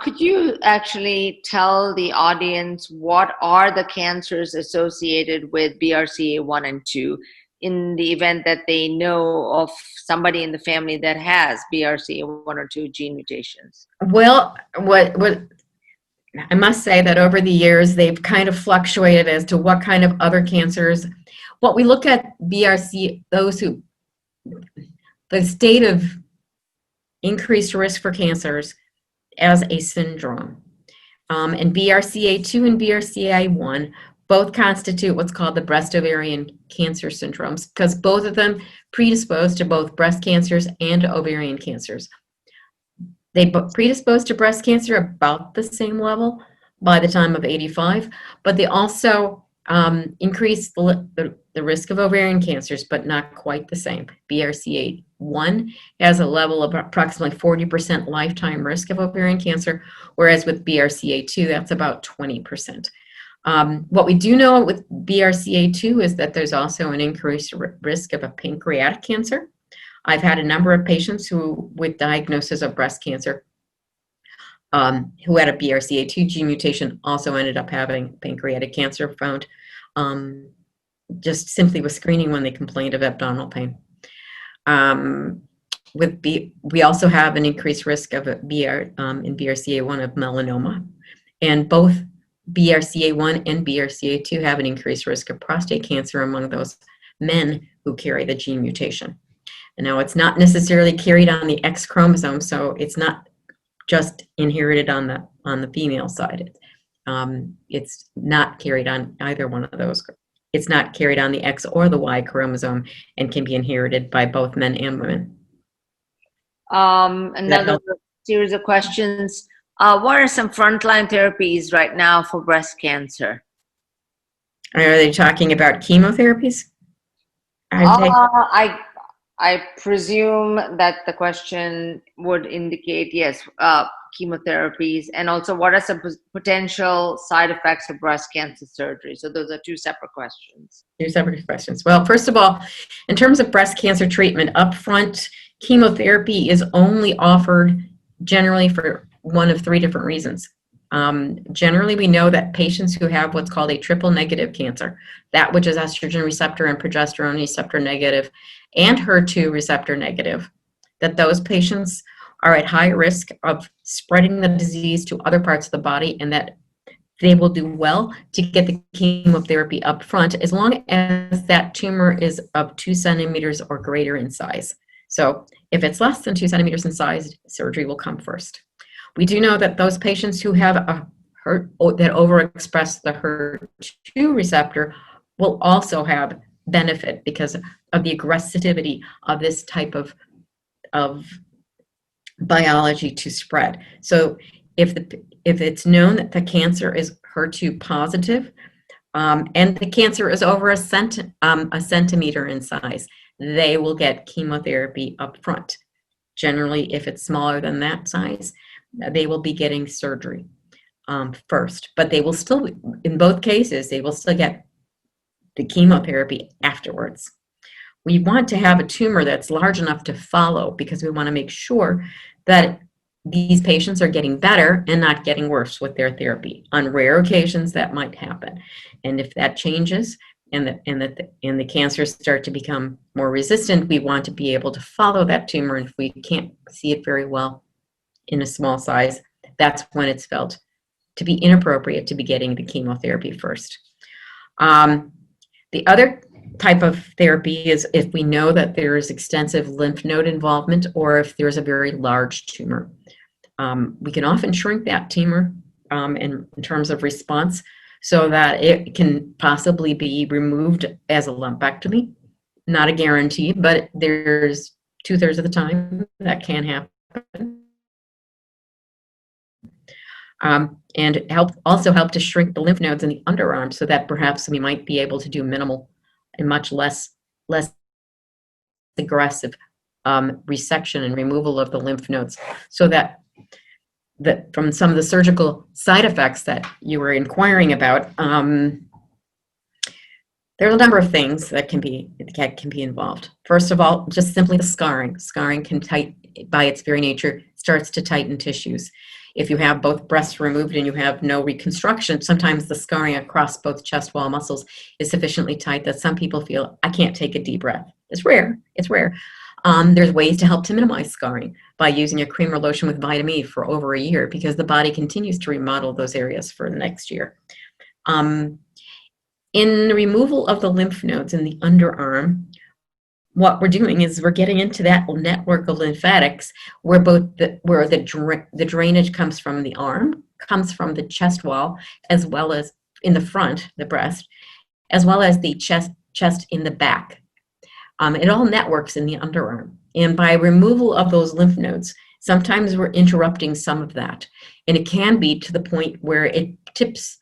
Speaker 1: Could you actually tell the audience what are the cancers associated with BRCA1 and 2? in the event that they know of somebody in the family that has BRCA1 or 2 gene mutations?
Speaker 2: Well, what I must say that over the years, they've kind of fluctuated as to what kind of other cancers. What we look at BRC, the state of increased risk for cancers as a syndrome. And BRCA2 and BRCA1 both constitute what's called the breast ovarian cancer syndromes, because both of them predispose to both breast cancers and ovarian cancers. They predispose to breast cancer about the same level by the time of 85, but they also increase the risk of ovarian cancers, but not quite the same. BRCA1 has a level of approximately 40% lifetime risk of ovarian cancer, whereas with BRCA2, that's about 20%. What we do know with BRCA2 is that there's also an increased risk of a pancreatic cancer. I've had a number of patients who, with diagnosis of breast cancer, who had a BRCA2 gene mutation, also ended up having pancreatic cancer found just simply with screening when they complained of abdominal pain. We also have an increased risk of in BRCA1 of melanoma, and both BRCA1 and BRCA2 have an increased risk of prostate cancer among those men who carry the gene mutation. And now it's not necessarily carried on the X chromosome, so it's not just inherited on the female side. It's not carried on either one of those. It's not carried on the X or the Y chromosome and can be inherited by both men and women.
Speaker 1: Another series of questions. What are some frontline therapies right now for breast cancer?
Speaker 2: Are they talking about chemotherapies?
Speaker 1: I presume that the question would indicate, yes, chemotherapies, and also what are some potential side effects of breast cancer surgery? So those are two separate questions.
Speaker 2: Two separate questions. Well, first of all, in terms of breast cancer treatment, upfront chemotherapy is only offered generally for one of three different reasons. Generally, we know that patients who have what's called a triple negative cancer, that which is estrogen receptor and progesterone receptor negative and HER2 receptor negative, that those patients are at high risk of spreading the disease to other parts of the body, and that they will do well to get the chemotherapy up front as long as that tumor is of 2 centimeters or greater in size. So if it's less than 2 centimeters in size, surgery will come first. We do know that those patients who have that overexpress the HER2 receptor will also have benefit because of the aggressivity of this type of biology to spread. So if it's known that the cancer is HER2 positive and the cancer is over a centimeter in size, they will get chemotherapy up front. Generally, if it's smaller than that size, they will be getting surgery first, but they will still, in both cases, they will still get the chemotherapy afterwards. We want to have a tumor that's large enough to follow because we want to make sure that these patients are getting better and not getting worse with their therapy. On rare occasions, that might happen. And if that changes and the cancers start to become more resistant, we want to be able to follow that tumor. And if we can't see it very well in a small size, that's when it's felt to be inappropriate to be getting the chemotherapy first. The other type of therapy is if we know that there is extensive lymph node involvement or if there's a very large tumor. We can often shrink that tumor in terms of response so that it can possibly be removed as a lumpectomy. Not a guarantee, but there's 2/3 of the time that can happen. And also help to shrink the lymph nodes in the underarm so that perhaps we might be able to do minimal and much less aggressive resection and removal of the lymph nodes, so that from some of the surgical side effects that you were inquiring about, there's a number of things that can be involved. First of all, just simply the scarring. Scarring can by its very nature, starts to tighten tissues. If you have both breasts removed and you have no reconstruction, sometimes the scarring across both chest wall muscles is sufficiently tight that some people feel, I can't take a deep breath. It's rare. It's rare. There's ways to help to minimize scarring by using a cream or lotion with vitamin E for over a year, because the body continues to remodel those areas for the next year. In the removal of the lymph nodes in the underarm, what we're doing is we're getting into that network of lymphatics where the drainage comes from the arm, comes from the chest wall, as well as in the front, the breast, as well as the chest in the back. It all networks in the underarm. And by removal of those lymph nodes, sometimes we're interrupting some of that. And it can be to the point where it tips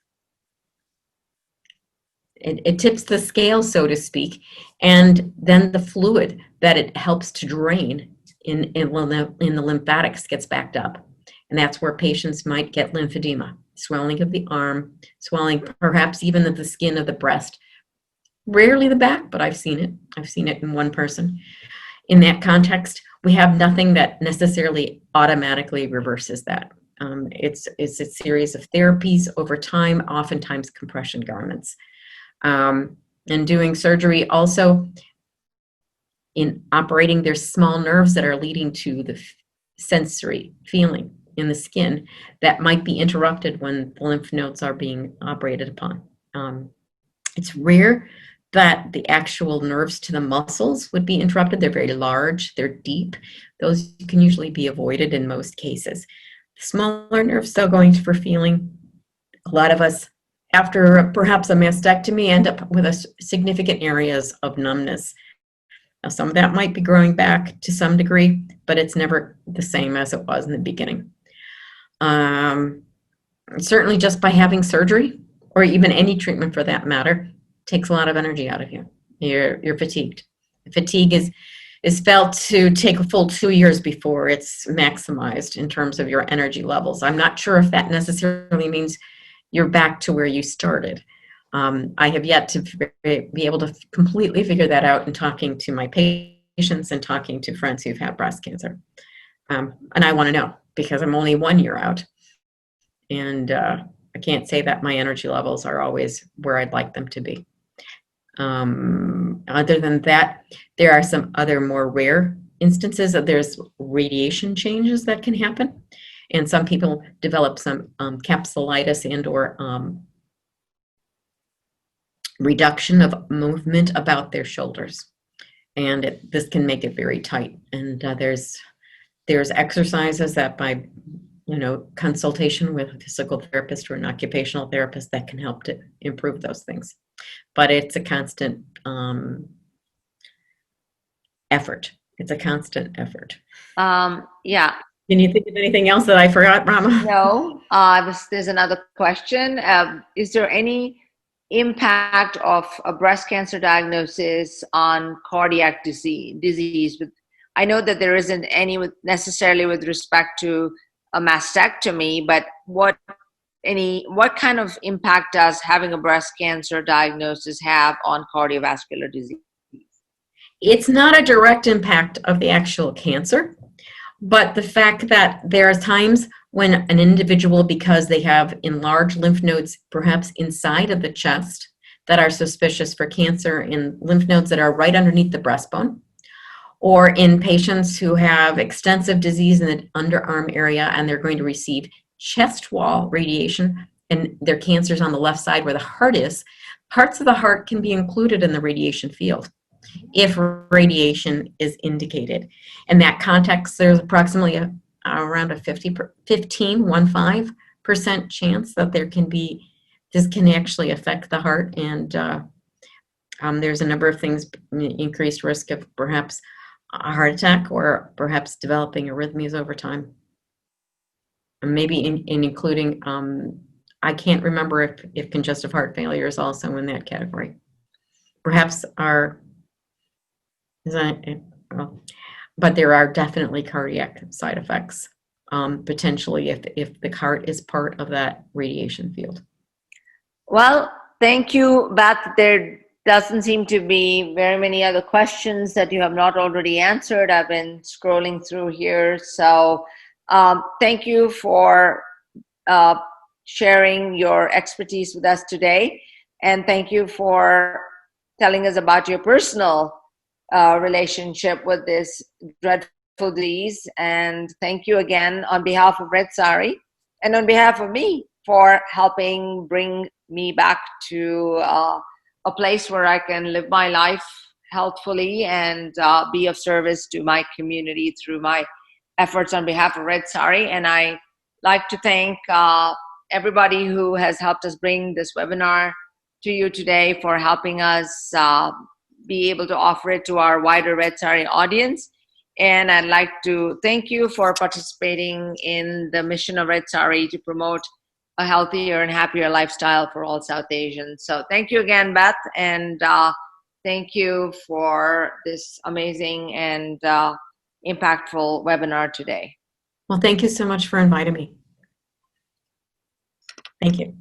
Speaker 2: the scale, so to speak, and then the fluid that it helps to drain in the lymphatics gets backed up. And that's where patients might get lymphedema, swelling of the arm, swelling perhaps even of the skin of the breast. Rarely the back, but I've seen it. I've seen it in one person. In that context, we have nothing that necessarily automatically reverses that. It's a series of therapies over time, oftentimes compression garments. And doing surgery also, in operating, there's small nerves that are leading to the sensory feeling in the skin that might be interrupted when the lymph nodes are being operated upon. It's rare that the actual nerves to the muscles would be interrupted. They're very large, they're deep. Those can usually be avoided in most cases. Smaller nerves, though, going for feeling, a lot of us, after perhaps a mastectomy, end up with significant areas of numbness. Now, some of that might be growing back to some degree, but it's never the same as it was in the beginning. Certainly just by having surgery, or even any treatment for that matter, takes a lot of energy out of you. You're fatigued. Fatigue is felt to take a full 2 years before it's maximized in terms of your energy levels. I'm not sure if that necessarily means you're back to where you started. I have yet to be able to completely figure that out in talking to my patients and talking to friends who've had breast cancer. And I want to know, because I'm only 1 year out. And I can't say that my energy levels are always where I'd like them to be. Other than that, there are some other more rare instances that there's radiation changes that can happen. And some people develop some capsulitis and or reduction of movement about their shoulders. And this can make it very tight. And there's exercises that by consultation with a physical therapist or an occupational therapist that can help to improve those things. But it's a constant effort. It's a constant effort.
Speaker 1: Yeah.
Speaker 2: Can you think of anything else that I forgot, Rama?
Speaker 1: No. There's another question. Is there any impact of a breast cancer diagnosis on cardiac disease? I know that there isn't any necessarily with respect to a mastectomy, but what kind of impact does having a breast cancer diagnosis have on cardiovascular disease?
Speaker 2: It's not a direct impact of the actual cancer, but the fact that there are times when an individual, because they have enlarged lymph nodes perhaps inside of the chest that are suspicious for cancer, in lymph nodes that are right underneath the breastbone, or in patients who have extensive disease in the underarm area and they're going to receive chest wall radiation and their cancer's on the left side where the heart is, parts of the heart can be included in the radiation field if radiation is indicated. In that context, there's approximately around a 15% chance that this can actually affect the heart. And there's a number of things, increased risk of perhaps a heart attack or perhaps developing arrhythmias over time. And maybe including, I can't remember if congestive heart failure is also in that category. Perhaps but there are definitely cardiac side effects, potentially if the heart is part of that radiation field.
Speaker 1: Well, thank you, Beth. There doesn't seem to be very many other questions that you have not already answered. I've been scrolling through here. So Thank you for sharing your expertise with us today. And thank you for telling us about your personal relationship with this dreadful disease. And thank you again on behalf of Red Saree and on behalf of me for helping bring me back to a place where I can live my life healthfully and be of service to my community through my efforts on behalf of Red Saree. And I like to thank everybody who has helped us bring this webinar to you today, for helping us be able to offer it to our wider Red Saree audience. And I'd like to thank you for participating in the mission of Red Saree to promote a healthier and happier lifestyle for all South Asians. So thank you again, Beth, and thank you for this amazing and impactful webinar today.
Speaker 2: Well, thank you so much for inviting me. Thank you.